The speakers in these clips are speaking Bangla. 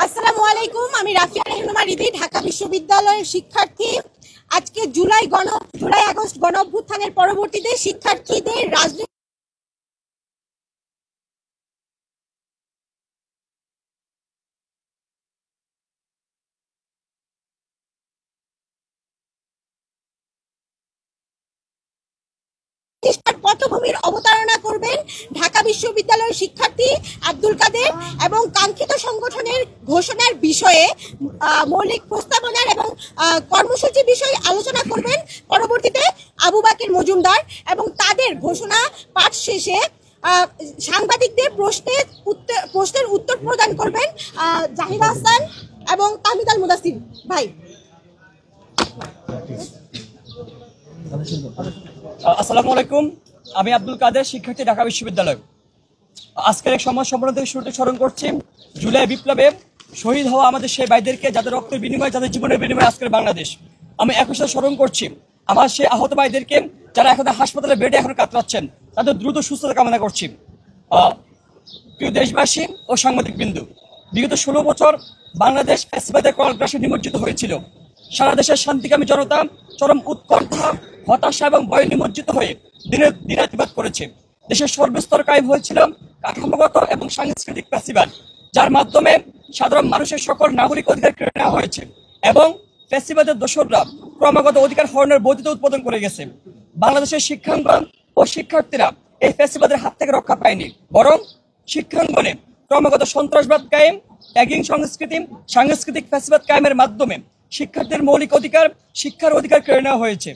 আসসালামু আলাইকুম, আমি রাফিয়া রেহনুমা রিদি, ঢাকা বিশ্ববিদ্যালয়ের শিক্ষার্থী। আজকে জুলাই আগস্ট গণ অভ্যুত্থানের পরবর্তীতে শিক্ষার্থীদের রাজনৈতিক পটভূমির অবতারণা করবেন ঢাকা বিশ্ববিদ্যালয়ের শিক্ষার্থী আব্দুল কাদের এবং কাঙ্ক্ষিত সংগঠনের ঘোষণার বিষয়ে মৌলিক প্রস্তাবনার এবং কর্মসূচি বিষয়ে আলোচনা করবেন পরবর্তীতে আবু বাকের মজুমদার, এবং তাদের ঘোষণা পাঠ শেষে সাংবাদিকদের প্রশ্নের উত্তর প্রদান করবেন জাহিদ হাসান এবং তাহমিদ আল মুদাসির ভাই। আসসালামু আলাইকুম, আমি আব্দুল কাদের, শিক্ষার্থী, ঢাকা বিশ্ববিদ্যালয়। আজকের এক সমাজ সম্মেলন থেকে শুরুতে স্মরণ করছি জুলাই বিপ্লবে শহীদ হওয়া আমাদের সেই ভাইদেরকে, যাদের রক্তের বিনিময়ে, যাদের জীবনের বিনিময়ে আজকের বাংলাদেশ। আমি একই সাথে স্মরণ করছি আমার সেই আহত ভাইদেরকে, যারা এখন হাসপাতালে বেডে এখন কাতরাচ্ছেন, তাদের দ্রুত সুস্থতা কামনা করছি। প্রিয় দেশবাসী ও সাংবাদিক বিন্দু, বিগত 16 বছর বাংলাদেশ ফ্যাসিবাদের কলগ্রাসে নিমজ্জিত হয়েছিল। সারা দেশের শান্তিকামী জনতা চরম উৎকণ্ঠা, হতাশা এবং ভয়ে নিমজ্জিত হয়ে দিনাতিপাত করেছে। দেশের সর্বস্তর কায়েম হয়েছিল কাঠামোগত এবং সাংস্কৃতিক ফ্যাসিবাদ, যার মাধ্যমে সাধারণ মানুষের সকল নাগরিক অধিকার কেড়ে নেওয়া হয়েছে এবং ফ্যাসিবাদের দোসররা ক্রমাগত অধিকার হরণের বৈধতা উৎপাদন করে গেছে। বাংলাদেশের শিক্ষাঙ্গন ও শিক্ষার্থীরা এই ফ্যাসিবাদের হাত থেকে রক্ষা পায়নি, বরং শিক্ষাঙ্গনে ক্রমাগত সন্ত্রাসবাদ কায়েম, ট্যাগিং সংস্কৃতি, সাংস্কৃতিক ফ্যাসিবাদ কায়েমের মাধ্যমে শিক্ষার্থীদের মৌলিক অধিকার, শিক্ষার অধিকার কেড়ে নেওয়া হয়েছে।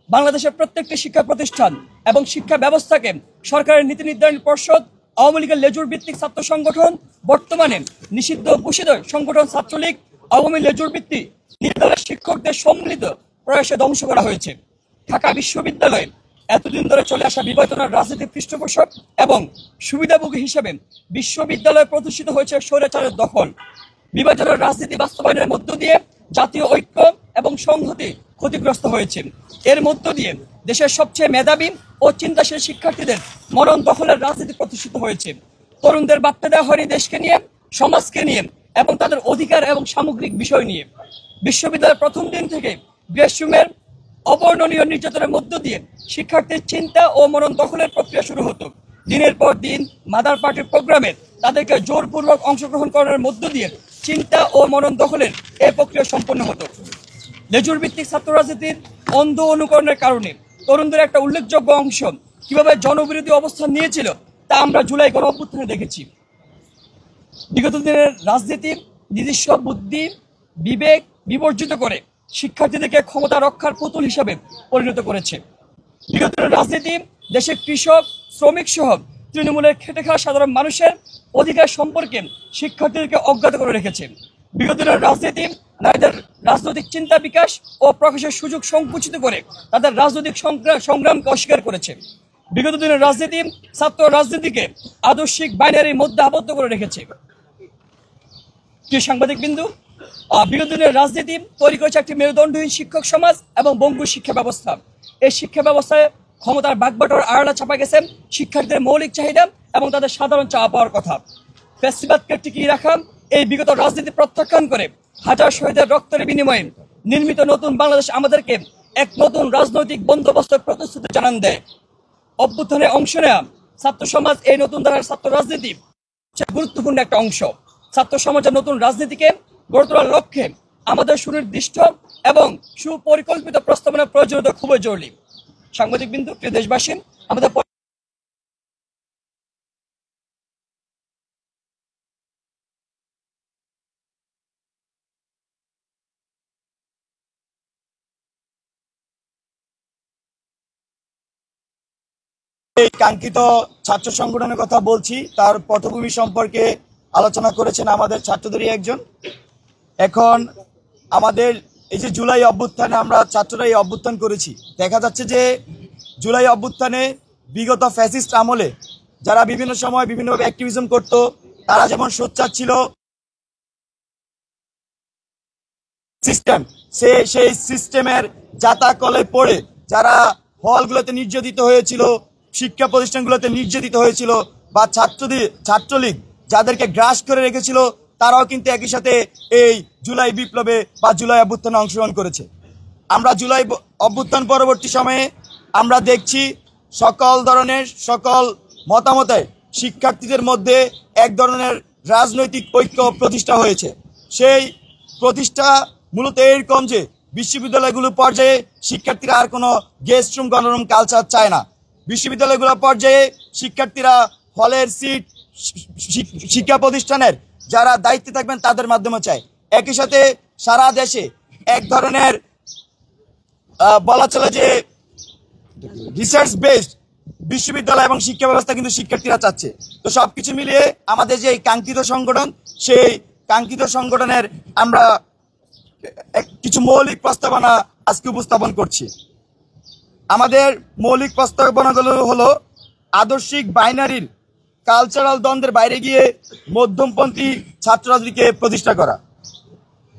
বাংলাদেশের প্রত্যেকটি শিক্ষা প্রতিষ্ঠান এবং শিক্ষা ব্যবস্থাকে সরকারের নীতি নির্ধারণ পর্ষদ, আওয়ামী লীগের লেজুর ভিত্তিক ছাত্র সংগঠন, বর্তমানে নিষিদ্ধ ঘোষিত সংগঠন ছাত্রলীগ, আওয়ামী লেজুর ভিত্তিক নির্দলের শিক্ষকদের সম্মিলিত প্রয়াসে ধ্বংস করা হয়েছে। ঢাকা বিশ্ববিদ্যালয়ে এতদিন ধরে চলে আসা বিভাজনের রাজনীতির পৃষ্ঠপোষক এবং সুবিধাভোগী হিসেবে বিশ্ববিদ্যালয়ে প্রতিষ্ঠিত হয়েছে স্বৈরাচারের দখল। বিভাজনের রাজনীতি বাস্তবায়নের মধ্য দিয়ে জাতীয় ঐক্য এবং সংহতি ক্ষতিগ্রস্ত হয়েছে। এর মধ্য দিয়ে দেশের সবচেয়ে মেধাবী ও চিন্তাশীল শিক্ষার্থীদের মরণ দখলের রাজনীতি প্রতিষ্ঠিত হয়েছে। তরুণদের বার্তা দেওয়া হয়নি দেশকে নিয়ে, সমাজকে নিয়ে এবং তাদের অধিকার এবং সামগ্রিক বিষয় নিয়ে। বিশ্ববিদ্যালয়ের প্রথম দিন থেকে গ্রীষ্মের অবর্ণনীয় নির্যাতনের মধ্য দিয়ে শিক্ষার্থীর চিন্তা ও মরণ দখলের প্রক্রিয়া শুরু হতো। দিনের পর দিন মাদার পার্টির প্রোগ্রামে তাদেরকে জোরপূর্বক অংশগ্রহণ করার মধ্য দিয়ে চিন্তা ও মনন দখলের এই প্রক্রিয়া সম্পন্ন হতো। লেজুর ভিত্তিক ছাত্র রাজনীতির অন্ধ অনুকরণের কারণে তরুণদের একটা উল্লেখযোগ্য অংশ কিভাবে জনবিরোধী অবস্থান নিয়েছিল তা আমরা জুলাই গণ অভ্যুত্থানে দেখেছি। বিগত দিনের রাজনীতির নিজস্ব বুদ্ধি, বিবেক বিবর্জিত করে শিক্ষার্থীদেরকে ক্ষমতা রক্ষার পুতুল হিসেবে পরিণত করেছে। বিগত দিনের রাজনীতি দেশের কৃষক, শ্রমিক সহ তৃণমূলের খেটে খাওয়া সাধারণ মানুষের অধিকার সম্পর্কে শিক্ষার্থীদেরকে অজ্ঞাত করে রেখেছে। বিগত দিনের রাজনীতি নারীদের রাজনৈতিক চিন্তা বিকাশ ও প্রকাশের সুযোগ সংকুচিত করে তাদের রাজনৈতিক সংগ্রামকে অস্বীকার করেছে। বিগত দিনের রাজনীতি ছাত্র রাজনীতিকে আদর্শিক বাইনারির মধ্যে আবদ্ধ করে রেখেছে। সাংবাদিক বিন্দু, বিগত দিনের রাজনীতি তৈরি করেছে একটি মেরুদণ্ডহীন শিক্ষক সমাজ এবং বঙ্গুর শিক্ষা ব্যবস্থা। এই শিক্ষা ব্যবস্থায় ক্ষমতার বাগবাটোয়ার আড়ালে চাপা গেছে শিক্ষার্থীদের মৌলিক চাহিদা এবং তাদের সাধারণ চাওয়া পাওয়ার কথা। ফ্যাসিবাদকে টিকিয়ে রাখা এই বিগত রাজনীতি প্রত্যাখ্যান করে হাজার শহীদের রক্তের বিনিময়ে নির্মিত নতুন বাংলাদেশ আমাদেরকে এক নতুন রাজনৈতিক বন্দোবস্তের প্রতিশ্রুতি জানান দেয়। অভ্যুত্থানে অংশ নেওয়া ছাত্র সমাজ এই নতুন ধারার ছাত্র রাজনীতি গুরুত্বপূর্ণ একটা অংশ। ছাত্র সমাজের নতুন রাজনীতিকে গড়ে তোলার লক্ষ্যে আমাদের সুনির্দিষ্ট এবং সুপরিকল্পিত প্রস্তাবনার প্রয়োজনীয়তা খুবই জরুরি। সাংবাদিক বিন্দু, প্রিয় দেশবাসী, আমাদের এই কাঙ্ক্ষিত ছাত্র সংগঠনের কথা বলছি, তার পটভূমি সম্পর্কে আলোচনা করেছেন আমাদের ছাত্রদেরই একজন। এখন আমাদের এই যে জুলাই অভ্যুত্থানে আমরা ছাত্ররা এই অভ্যুত্থান করেছি, দেখা যাচ্ছে যে জুলাই অভ্যুত্থানে বিগত ফ্যাসিস্ট আমলে যারা বিভিন্ন সময় বিভিন্নভাবে অ্যাক্টিভিজম করত, তারা যেমন সোচ্চার ছিল সিস্টেম, সেই সিস্টেমের জাতাকলে পড়ে যারা হলগুলোতে নির্যাতিত হয়েছিল, শিক্ষা প্রতিষ্ঠানগুলোতে নির্যাতিত হয়েছিল, বা ছাত্রলীগ যাদেরকে গ্রাস করে রেখেছিল তারাও কিন্তু একই সাথে এই জুলাই বিপ্লবে বা জুলাই অভ্যুত্থানে অংশগ্রহণ করেছে। আমরা জুলাই অভ্যুত্থান পরবর্তী সময়ে আমরা দেখছি সকল মতামতে শিক্ষার্থীদের মধ্যে এক ধরনের রাজনৈতিক ঐক্য প্রতিষ্ঠা হয়েছে। সেই প্রতিষ্ঠা মূলত এরকম যে বিশ্ববিদ্যালয়গুলোর পর্যায়ে শিক্ষার্থীরা আর কোনো গেস্ট রুম গণরুম কালচার চায় না। বিশ্ববিদ্যালয়গুলোর পর্যায়ে শিক্ষার্থীরা হলের সিট, শিক্ষা প্রতিষ্ঠানের যারা দায়িত্বে থাকবেন তাদের মাধ্যমে চায়। একই সাথে সারা দেশে এক ধরনের বলা চলে যে রিসার্চ বেসড বিশ্ববিদ্যালয় এবং শিক্ষা ব্যবস্থা কিন্তু শিক্ষার্থীরা চাচ্ছে। তো সবকিছু মিলিয়ে আমাদের যে কাঙ্ক্ষিত সংগঠন, সেই কাঙ্ক্ষিত সংগঠনের আমরা কিছু মৌলিক প্রস্তাবনা আজকে উপস্থাপন করছি। আমাদের মৌলিক প্রস্তাবনাগুলো হলো আদর্শিক বাইনারির কালচারাল দ্বন্দ্বের বাইরে গিয়ে মধ্যমপন্থী ছাত্র রাজনীতিকে প্রতিষ্ঠা করা,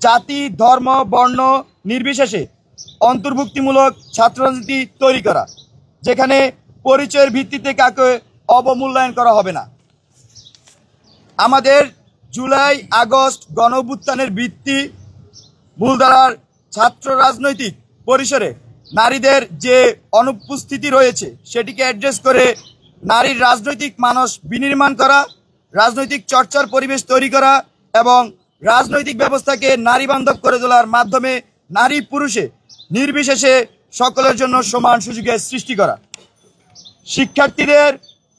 জাতি ধর্ম বর্ণ নির্বিশেষে অন্তর্ভুক্তিমূলক ছাত্র রাজনীতি তৈরি করা, যেখানে পরিচয়ের ভিত্তিতে কাকে অবমূল্যায়ন করা হবে না। আমাদের জুলাই আগস্ট গণঅভ্যুত্থানের ভিত্তি মূলধারার ছাত্র রাজনৈতিক পরিসরে নারীদের যে অনুপস্থিতি রয়েছে সেটিকে অ্যাড্রেস করে নারীর রাজনৈতিক মানস বিনির্মাণ করা, রাজনৈতিক চর্চার পরিবেশ তৈরি করা এবং রাজনৈতিক ব্যবস্থাকে নারী বান্ধব করে তোলার মাধ্যমে নারী পুরুষে নির্বিশেষে সকলের জন্য সমান সুযোগের সৃষ্টি করা, শিক্ষার্থীদের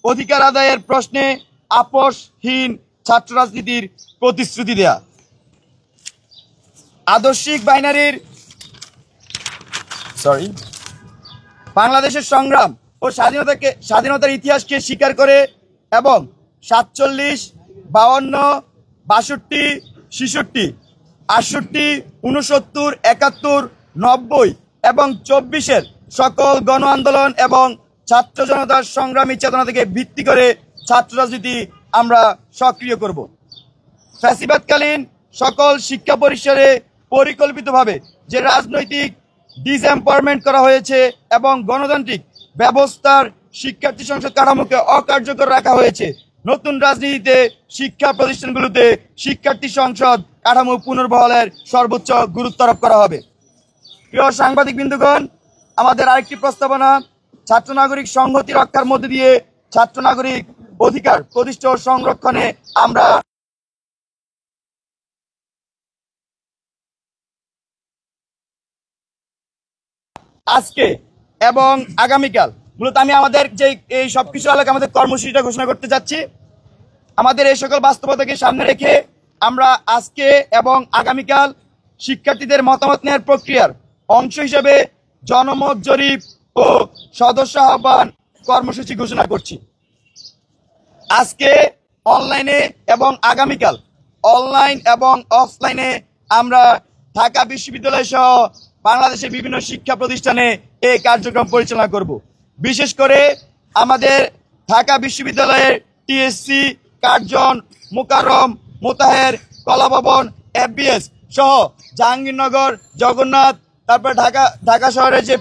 অধিকার আদায়ের প্রশ্নে আপোষহীন ছাত্র রাজনীতির প্রতিশ্রুতি দেয়া, আদর্শিক বাইনারির বাংলাদেশের সংগ্রাম ও স্বাধীনতার ইতিহাসকে স্বীকার করে এবং 47, 52, 62, 66, 68, 69, 71, 90 এবং 24-এর সকল গণ আন্দোলন এবং ছাত্র জনতার সংগ্রামী চেতনা থেকে ভিত্তি করে ছাত্র রাজনীতি আমরা সক্রিয় করব। ফ্যাসিবাদকালীন সকল শিক্ষা পরিসরে পরিকল্পিতভাবে যে রাজনৈতিক ডিসএম্পাওয়ারমেন্ট করা হয়েছে এবং গণতান্ত্রিক ব্যবস্থার শিক্ষার্থী সংসদ কাঠামোকে অকার্যকর রাখা হয়েছে, নতুন রাজনীতিতে শিক্ষা প্রতিষ্ঠানগুলোতে শিক্ষার্থী সংসদ কাঠামো পুনর্বহালের সর্বোচ্চ গুরুত্ব আরোপ করা হবে। প্রিয় সাংবাদিক বৃন্দগণ, আমাদের আরেকটি প্রস্তাবনা ছাত্র নাগরিক সংহতি রক্ষার মধ্যে দিয়ে ছাত্র নাগরিক অধিকার প্রতিষ্ঠা ও সংরক্ষণে আমরা আজকে এবং আগামীকাল মূলত আমি আমাদের যে এই সবকিছু আলোকে আমাদের কর্মসূচিটা ঘোষণা করতে যাচ্ছি। আমাদের এই সকল বাস্তবতাকে সামনে রেখে আমরা আজকে এবং আগামীকাল শিক্ষার্থীদের মতামত নেওয়ার প্রক্রিয়ার অংশ হিসেবে জনমত জরিপ ও সদস্য আহ্বান কর্মসূচি ঘোষণা করছি। আজকে অনলাইনে এবং আগামীকাল অনলাইন এবং অফলাইনে আমরা ঢাকা বিশ্ববিদ্যালয় সহ বাংলাদেশের বিভিন্ন শিক্ষা প্রতিষ্ঠানে এই কার্যক্রম পরিচালনা করব। বিশেষ করে আমাদের ঢাকা বিশ্ববিদ্যালয়ের টিএসসি, কার্জন, মোকাররম, মোতাহের, কলাভবন, এফবিএস সহ জাহাঙ্গীরনগর, জগন্নাথ, তারপর ঢাকা শহরের যে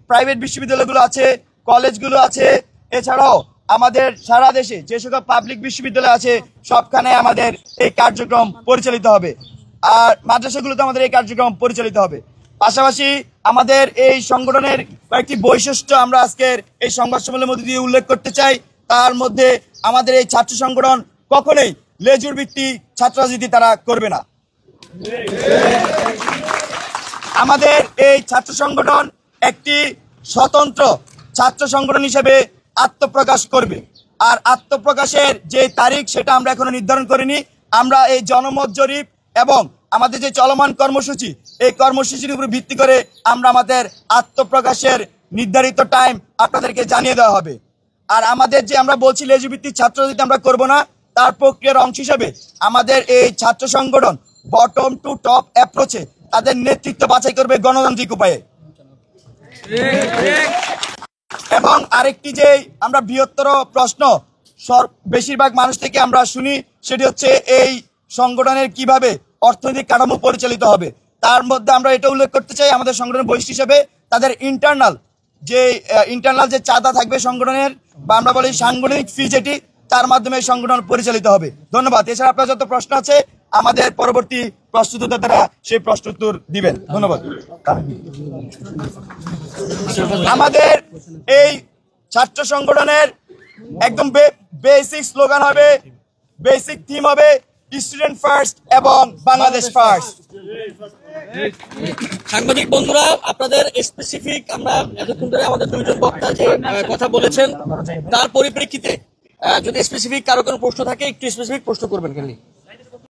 প্রাইভেট বিশ্ববিদ্যালয়গুলো আছে, কলেজগুলো আছে, এছাড়াও আমাদের সারা দেশে যে সকল পাবলিক বিশ্ববিদ্যালয় আছে সবখানে আমাদের এই কার্যক্রম পরিচালিত হবে, আর মাদ্রাসাগুলোতে আমাদের এই কার্যক্রম পরিচালিত হবে। পাশাপাশি আমাদের এই সংগঠনের কয়েকটি বৈশিষ্ট্য আমরা আজকের এই সংবাদ সম্মেলনের মধ্যে দিয়ে উল্লেখ করতে চাই। তার মধ্যে আমাদের এই ছাত্র সংগঠন কখনোই লেজুর ভিত্তিক ছাত্র রাজনীতি তারা করবে না। আমাদের এই ছাত্র সংগঠন একটি স্বতন্ত্র ছাত্র সংগঠন হিসেবে আত্মপ্রকাশ করবে, আর আত্মপ্রকাশের যে তারিখ সেটা আমরা এখনো নির্ধারণ করিনি। আমরা এই জনমত জরিপ এবং আমাদের যে চলমান কর্মসূচি, এই কর্মসূচির উপর ভিত্তি করে আমরা আমাদের আত্মপ্রকাশের নির্ধারিত টাইম আপনাদেরকে জানিয়ে দেওয়া হবে। আর আমাদের যে আমরা বলছি লেজুভিত্তিক ছাত্র রাজনীতি আমরা করবো না, তার প্রক্রিয়ার অংশ হিসেবে আমাদের এই ছাত্র সংগঠন বটম টু টপ অ্যাপ্রোচে তাদের নেতৃত্ব বাছাই করবে গণতান্ত্রিক উপায়ে। এবং আরেকটি যে আমরা বৃহত্তর প্রশ্ন বেশিরভাগ মানুষ থেকে আমরা শুনি, সেটি হচ্ছে এই সংগঠনের কিভাবে অর্থনৈতিক কাঠামো পরিচালিত হবে। তার মধ্যে আমরা এটা উল্লেখ করতে চাই, আমাদের সংগঠনের বৈশিষ্ট্য হিসেবে তাদের ইন্টারনাল যে চাঁদা থাকবে সংগঠনের, বা আমরা বলি সাংগঠনিক ফি, যেটি তার মাধ্যমে এই সংগঠন পরিচালিত হবে। ধন্যবাদ। এছাড়া আপনার যত প্রশ্ন আছে আমাদের পরবর্তী প্রস্তুতদাতারা সেই প্রশ্ন উত্তর দিবেন। ধন্যবাদ। আমাদের এই ছাত্র সংগঠনের একদম বেসিক স্লোগান হবে, বেসিক থিম হবে স্টুডেন্ট ফার্স্ট এবং বাংলাদেশ ফার্স্ট। সাংবাদিক বন্ধুরা, আপনাদের স্পেসিফিক আমরা এতক্ষণ ধরে আমাদের দুইজন বক্তা যে কথা বলেছেন তার পরিপ্রেক্ষিতে যদি স্পেসিফিক কারো কোনো প্রশ্ন থাকে একটু স্পেসিফিক প্রশ্ন করবেন খালি।